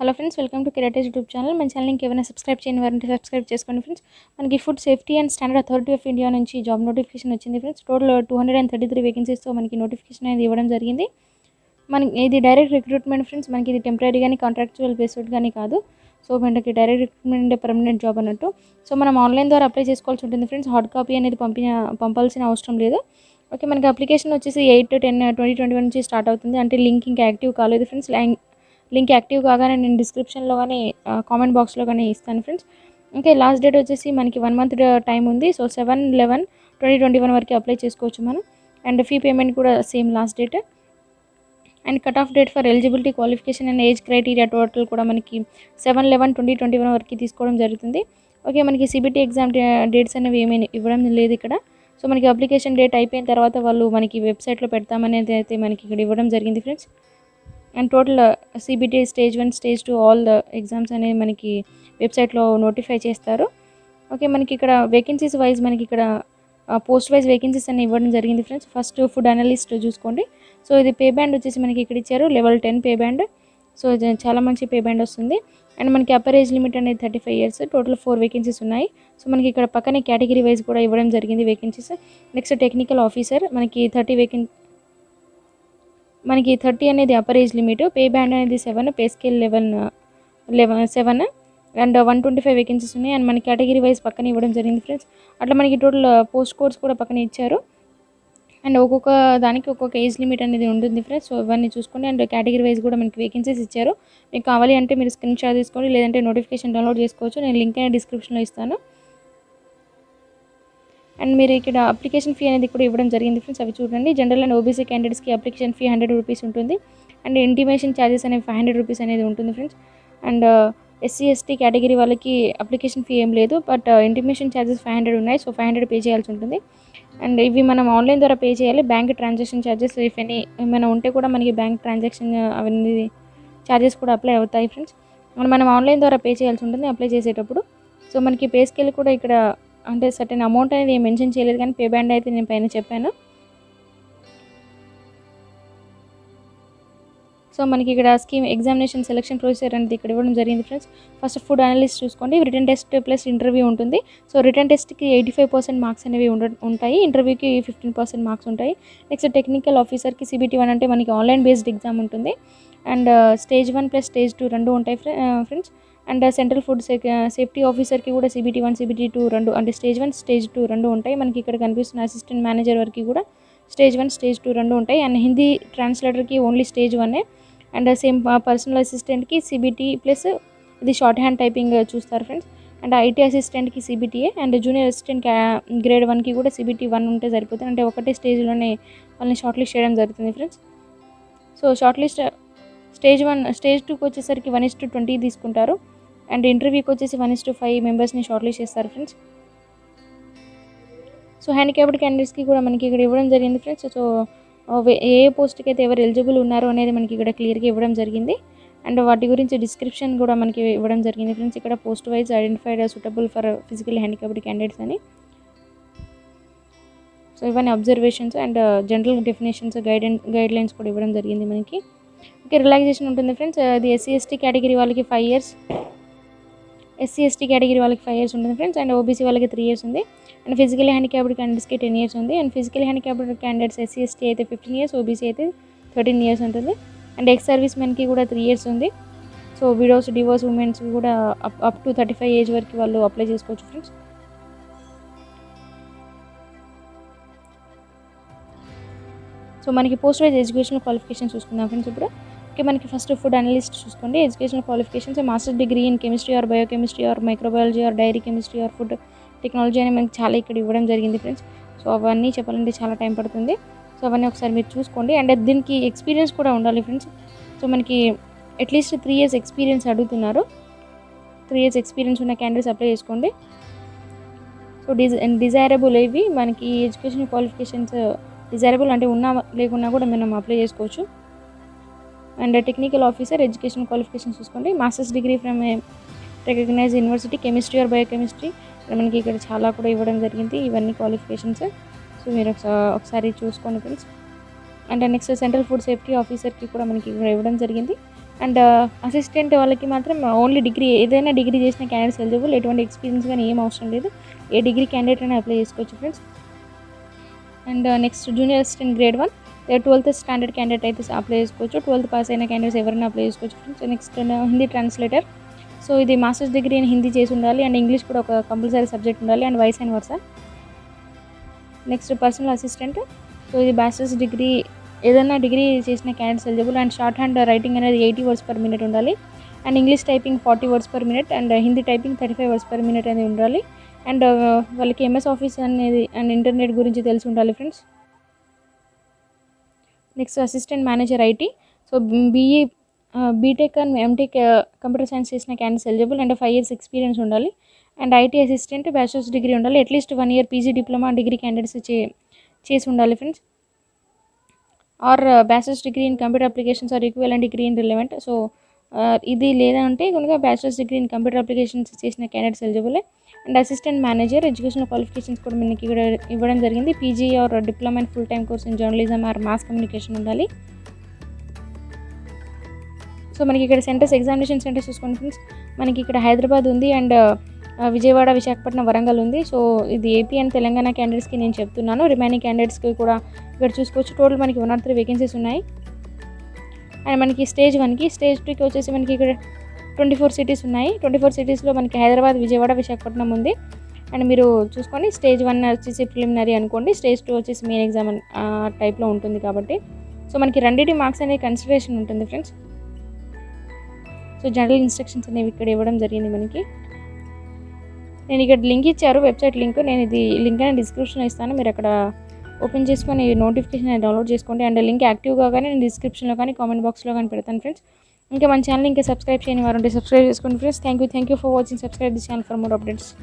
Hello friends, welcome to కిరాటేజ్ YouTube channel. మన channel ఇంకేమైనా సబ్స్క్రైబ్ చేయని వారంటే సబ్స్క్రైబ్ చేసుకోండి ఫ్రెండ్స్. మనకి food safety and standard authority of India నుంచి జాబ్ నోటిఫికేషన్ వచ్చింది ఫ్రెండ్స్. టోటల్ 233 వేకెన్సీస్తో మనకి నోటిఫికేషన్ అనేది ఇవ్వడం జరిగింది. మనకి ఇది డైరెక్ట్ రిక్రూట్మెంట్ ఫ్రెండ్స్. మనకి ఇది టెంపరీ కానీ కాంట్రాక్చువల్ బేస్డ్ కానీ కాదు. సో మనకి డైరెక్ట్ రిక్రూట్మెంట్ అంటే పర్మనెంట్ జాబ్ అన్నట్టు. సో మనం ఆన్లైన్ ద్వారా అప్లై చేసుకోవాల్సి ఉంటుంది ఫ్రెండ్స్. హార్డ్ కాపీ అనేది పంపాల్సిన అవసరం లేదు. ఓకే, మనకి అప్లికేషన్ వచ్చేసి 8/10/2021 నుంచి స్టార్ట్ అవుతుంది. అంటే లింక్ ఇంకా యాక్టివ్ కాలేదు ఫ్రెండ్స్. లింక్ యాక్టివ్ కాగానే నేను డిస్క్రిప్షన్లో కానీ కామెంట్ బాక్స్లో కానీ ఇస్తాను ఫ్రెండ్స్. ఇంకా లాస్ట్ డేట్ వచ్చేసి మనకి 1 మంత్ టైం ఉంది. సో 7/11/2021 వరకు అప్లై చేసుకోవచ్చు మనం. అండ్ ఫీ పేమెంట్ కూడా same last date. And cut off date for eligibility, qualification and age criteria total కూడా మనకి 7/11/2021 వరకు తీసుకోవడం జరుగుతుంది. ఓకే, మనకి సిబిటీ ఎగ్జామ్ డేట్స్ అనేవి ఏమీ ఇవ్వడం లేదు ఇక్కడ. సో మనకి అప్లికేషన్ డేట్ అయిపోయిన తర్వాత వాళ్ళు మనకి వెబ్సైట్లో పెడతామనేది అయితే మనకి ఇక్కడ ఇవ్వడం జరిగింది friends. And total CBT stage 1 stage 2 all the exams అనేవి మనకి వెబ్సైట్లో నోటిఫై చేస్తారు. ఓకే, మనకి ఇక్కడ వేకెన్సీస్ వైజ్ మనకి ఇక్కడ పోస్ట్ వైజ్ వేకెన్సీస్ అన్ని ఇవ్వడం జరిగింది ఫ్రెండ్స్. ఫస్ట్ ఫుడ్ అనలిస్ట్ చూసుకోండి. సో ఇది పే బ్యాండ్ వచ్చేసి మనకి ఇక్కడ ఇచ్చారు లెవెల్ 10 పే బ్యాండ్. సో ఇది చాలా మంచి పే బ్యాండ్ వస్తుంది. అండ్ మనకి అప్పర్ ఏజ్ లిమిట్ అనేది 35 years. టోటల్ 4 వేకెన్సీస్ ఉన్నాయి. సో మనకి ఇక్కడ పక్కనే కేటగిరీ వైజ్ కూడా ఇవ్వడం జరిగింది వేకెన్సీస్. నెక్స్ట్ టెక్నికల్ ఆఫీసర్ మనకి 30 అనేది upper age limit. Pay band అనేది 7, పే స్కేల్ 7 అండ్ 125 వేకెన్సీస్ ఉన్నాయి. అండ్ మన కేటగిరీ వైజ్ పక్కన ఇవ్వడం జరిగింది ఫ్రెండ్స్. అట్లా మనకి టోటల్ పోస్ట్ కోడ్స్ కూడా పక్కన ఇచ్చారు. అండ్ ఒక్కొక్క దానికి ఒక్కొక్క ఏజ్ లిమిట్ అనేది ఉంటుంది ఫ్రెండ్స్. సో ఇవన్నీ చూసుకోండి. అండ్ కేటగిరీ వైజ్ కూడా మనకి వేకెన్సీస్ ఇచ్చారు. మీకు కావాలి అంటే మీరు స్క్రీన్ షాట్ తీసుకోండి, లేదంటే నోటిఫికేషన్ డౌన్లోడ్ చేసుకోవచ్చు. నేను లింక్ అనేది డిస్క్రిప్షన్లో ఇస్తాను. అండ్ మీరు ఇక్కడ అప్లికేషన్ ఫీ అనేది కూడా ఇవ్వడం జరిగింది ఫ్రెండ్స్. అవి చూడండి. జనరల్ అండ్ ఓబీసీ క్యాండిడేట్స్కి అప్లికేషన్ ఫీ 100 రూపీస్ ఉంటుంది. అండ్ ఇంటిమేషన్ ఛార్జెస్ అనేవి 500 రూపీస్ అనేది ఉంటుంది friends. And SC ST category వాళ్ళకి అప్లికేషన్ ఫీ ఏం లేదు, బట్ ఇంటిమేషన్ ఛార్జెస్ 500 ఉన్నాయి. సో 500 పే చేయాల్సి ఉంటుంది. అండ్ ఇవి మనం ఆన్లైన్ ద్వారా పే చేయాలి. Bank transaction charges if any ఏమైనా ఉంటే కూడా మనకి బ్యాంక్ ట్రాన్సాక్షన్ అవన్నీ ఛార్జెస్ కూడా అప్లై అవుతాయి ఫ్రెండ్స్. మనం ఆన్లైన్ ద్వారా పే చేయాల్సి ఉంటుంది అప్లై చేసేటప్పుడు. సో మనకి పే స్కేల్ కూడా ఇక్కడ అంటే సర్టెన్ అమౌంట్ అనేది మెన్షన్ చేయలేదు, కానీ పే బ్యాండ్ అయితే నేను పైన చెప్పాను. సో మనకి ఇక్కడ స్కీమ్ ఎగ్జామినేషన్ సెలక్షన్ ప్రొసీజర్ అనేది ఇక్కడ ఇవ్వడం జరిగింది ఫ్రెండ్స్. ఫస్ట్ ఫుడ్ అనలిస్ట్ చూసుకోండి. రిటర్న్ టెస్ట్ ప్లస్ ఇంటర్వ్యూ ఉంటుంది. సో రిటర్న్ టెస్ట్కి 85% మార్క్స్ అనేవి ఉంటాయి. ఇంటర్వ్యూకి 15% మార్క్స్ ఉంటాయి. నెక్స్ట్ టెక్నికల్ ఆఫీసర్కి CBT 1 అంటే మనకి ఆన్లైన్ బేస్డ్ ఎగ్జామ్ ఉంటుంది. అండ్ స్టేజ్ 1 ప్లస్ స్టేజ్ 2 రెండు ఉంటాయి friends. And central food safety ఆఫీసర్కి కూడా CBT 1 CBT 2 రెండు అంటే స్టేజ్ 1 స్టేజ్ 2 రెండు ఉంటాయి. మనకి ఇక్కడ కనిపిస్తున్న అసిస్టెంట్ మేనేజర్ వరకు కూడా స్టేజ్ 1 స్టేజ్ 2 రెండు ఉంటాయి. అండ్ హిందీ ట్రాన్స్లేటర్కి only stage 1. And same personal అసిస్టెంట్కి CBT ప్లస్ ఇది షార్ట్ హ్యాండ్ టైపింగ్ చూస్తారు ఫ్రెండ్స్. అండ్ IT అసిస్టెంట్కి CBTA. And junior assistant grade 1కి కూడా CBT 1 ఉంటే సరిపోతుంది. అంటే ఒకటే స్టేజ్లోనే వాళ్ళని షార్ట్ లిస్ట్ చేయడం జరుగుతుంది friends. So short list stage 1 stage 2కి వచ్చేసరికి 1:20 తీసుకుంటారు. అండ్ ఇంటర్వ్యూకి వచ్చేసి 1:5 మెంబర్స్ని షార్ట్ లిస్ట్ చేస్తారు ఫ్రెండ్స్. సో హ్యాండిక్యాప్డ్ క్యాండిడేట్స్కి కూడా మనకి ఇక్కడ ఇవ్వడం జరిగింది ఫ్రెండ్స్. సో ఏ పోస్ట్కి అయితే ఎవరు ఎలిజిబుల్ ఉన్నారో అనేది మనకి ఇక్కడ క్లియర్గా ఇవ్వడం జరిగింది. అండ్ వాటి గురించి డిస్క్రిప్షన్ కూడా మనకి ఇవ్వడం జరిగింది ఫ్రెండ్స్. ఇక్కడ post wise identified suitable for physically handicapped candidates అని. సో ఇవన్నీ observations and general definitions guide lines కూడా ఇవ్వడం జరిగింది మనకి. ఓకే, రిలాక్సేషన్ ఉంటుంది ఫ్రెండ్స్. అది SC ST కేటగిరీ వాళ్ళకి 5 years, SC ST కేటగిరీ వాళ్ళకి 5 years ఉంటుంది ఫ్రెండ్స్. అండ్ OBC వాళ్ళకి 3 years ఉంది. అండ్ ఫిజికల్లీ హ్యాండిక్యాప్డ్ క్యాండిడేట్స్కి 10 years ఉంది. And physically handicapped candidates SC ST అయితే 15 years, OBC అయితే 13 years ఉంటుంది. అండ్ ఎక్స్ సర్వీస్ మెన్కి కూడా 3 years ఉంది. సో విడోస్ డివోర్స్ ఉమెన్స్కి కూడా అప్ టు 35 ఏజ్ వరకు వాళ్ళు అప్లై చేసుకోవచ్చు ఫ్రెండ్స్. సో మనకి పోస్ట్ వైజ్ ఎడ్యుకేషనల్ క్వాలిఫికేషన్ చూసుకుందాం ఫ్రెండ్స్ ఇప్పుడు. ఓకే, మనకి ఫస్ట్ ఫుడ్ అనలిస్ట్ చూసుకోండి. Educational qualifications master degree in chemistry or biochemistry or microbiology or dairy chemistry or food technology అని మనకి చాలా ఇక్కడ ఇవ్వడం జరిగింది ఫ్రెండ్స్. సో అవన్నీ చెప్పాలంటే చాలా టైం పడుతుంది. సో అవన్నీ ఒకసారి మీరు చూసుకోండి. అండ్ దీనికి ఎక్స్పీరియన్స్ కూడా ఉండాలి ఫ్రెండ్స్. సో మనకి అట్లీస్ట్ 3 years ఎక్స్పీరియన్స్ అడుగుతున్నారు. 3 years ఎక్స్పీరియన్స్ ఉన్న క్యాండిడేట్స్ అప్లై చేసుకోండి. సో డిజైరబుల్ ఇవి మనకి ఎడ్యుకేషనల్ క్వాలిఫికేషన్స్ డిజైరబుల్ అంటే ఉన్నా లేకున్నా కూడా మనం అప్లై చేసుకోవచ్చు. And technical officer education qualification చూసుకోండి. Masters degree from recognise university chemistry or biochemistry మనకి ఇక్కడ చాలా కూడా ఇవ్వడం జరిగింది ఇవన్నీ క్వాలిఫికేషన్స్. సో మీరు ఒకసారి చూసుకోండి friends. And next central food safety ఆఫీసర్కి కూడా మనకి ఇక్కడ ఇవ్వడం జరిగింది. అండ్ అసిస్టెంట్ వాళ్ళకి మాత్రం ఓన్లీ డిగ్రీ, ఏదైనా డిగ్రీ చేసిన క్యాండిడేట్స్ ఎలిజిబుల్, ఎటువంటి ఎక్స్పీరియన్స్ కానీ ఏం అవసరం లేదు, ఏ డిగ్రీ క్యాండిడేట్ అయినా అప్లై చేసుకోవచ్చు friends. And next junior assistant grade 1 12th standard candidate అయితే అప్లై చేసుకోవచ్చు, 12th పాస్ అయిన క్యాండిడేట్స్ ఎవరైనా అప్లై చేసుకోవచ్చు friends. Next Hindi translator, so ఇది మాస్టర్స్ డిగ్రీ ఇన్ హిందీ చేసి ఉండాలి అండ్ ఇంగ్లీష్ కూడా ఒక కంపల్సరీ సబ్జెక్ట్ ఉండాలి and vice and versa. Next personal assistant, so ఇది బ్యాచిలర్స్ డిగ్రీ, ఏదైనా డిగ్రీ చేసిన candidates eligible and short hand writing అనేది 80 words per minute ఉండాలి and English typing 40 words per minute and Hindi typing 35 words per minute అనేది ఉండాలి and వాళ్ళకి MS office అనేది and internet గురించి తెలిసి ఉండాలి friends. Next assistant manager IT, so BE BTech and MTech computer science చేసిన candidates eligible and 5 years experience ఉండాలి and IT assistant bachelors degree ఉండాలి, at least 1 year PG diploma degree candidates చేసి ఉండాలి friends. Or bachelors degree in computer applications or equivalent degree in relevant, so ఇది లేదంటే కనుక bachelors degree in computer applications చేసిన candidates eligible and assistant manager educational qualifications కూడా మనకి ఇక్కడ ఇవ్వడం జరిగింది, PG or diploma in full time course in journalism or mass communication ఉండాలి. సో మనకి ఇక్కడ సెంటర్స్, ఎగ్జామినేషన్ సెంటర్స్ చూసుకోండి ఫ్రెండ్స్, మనకి ఇక్కడ హైదరాబాద్ ఉంది అండ్ విజయవాడ, విశాఖపట్నం, వరంగల్ ఉంది. సో ఇది ఏపీ అండ్ తెలంగాణ క్యాండిడేట్స్కి నేను చెప్తున్నాను, రిమైనింగ్ క్యాండిడేట్స్కి కూడా ఇక్కడ చూసుకోవచ్చు. టోటల్ మనకి 103 వేకెన్సీస్ ఉన్నాయి అండ్ మనకి స్టేజ్ 1కి, స్టేజ్ 2కి వచ్చేసి మనకి ఇక్కడ 24 cities ఉన్నాయి. 24 citiesలో మనకి హైదరాబాద్, విజయవాడ, విశాఖపట్నం ఉంది అండ్ మీరు చూసుకోండి. స్టేజ్ 1 వచ్చేసి ప్రిలిమినరీ అనుకోండి, స్టేజ్ 2 వచ్చేసి మెయిన్ ఎగ్జామ్ టైప్లో ఉంటుంది కాబట్టి సో మనకి రెండింటి మార్క్స్ అనేది కన్సిడరేషన్ ఉంటుంది ఫ్రెండ్స్. సో జనరల్ ఇన్స్ట్రక్షన్స్ అనేవి ఇక్కడ ఇవ్వడం జరిగింది మనకి. నేను ఇక్కడ లింక్ ఇచ్చారు, వెబ్సైట్ లింక్, నేను ఇది లింక్ అనేది డిస్క్రిప్షన్లో ఇస్తాను, మీరు అక్కడ ఓపెన్ చేసుకొని నోటిఫికేషన్ అనేది డౌన్లోడ్ చేసుకోండి అండ్ లింక్ యాక్టివ్గా కానీ నేను డిస్క్రిప్షన్లో కానీ కామెంట్ బాక్స్లో కానీ పెడతాను ఫ్రెండ్స్. ఇంకా మన ఛానల్ ఇంకా సబ్స్క్రైబ్ చేయని వారు ఉంటే సబ్స్క్రైబ్ చేసుకోండి friends. Thank you for watching. Subscribe the channel for more updates.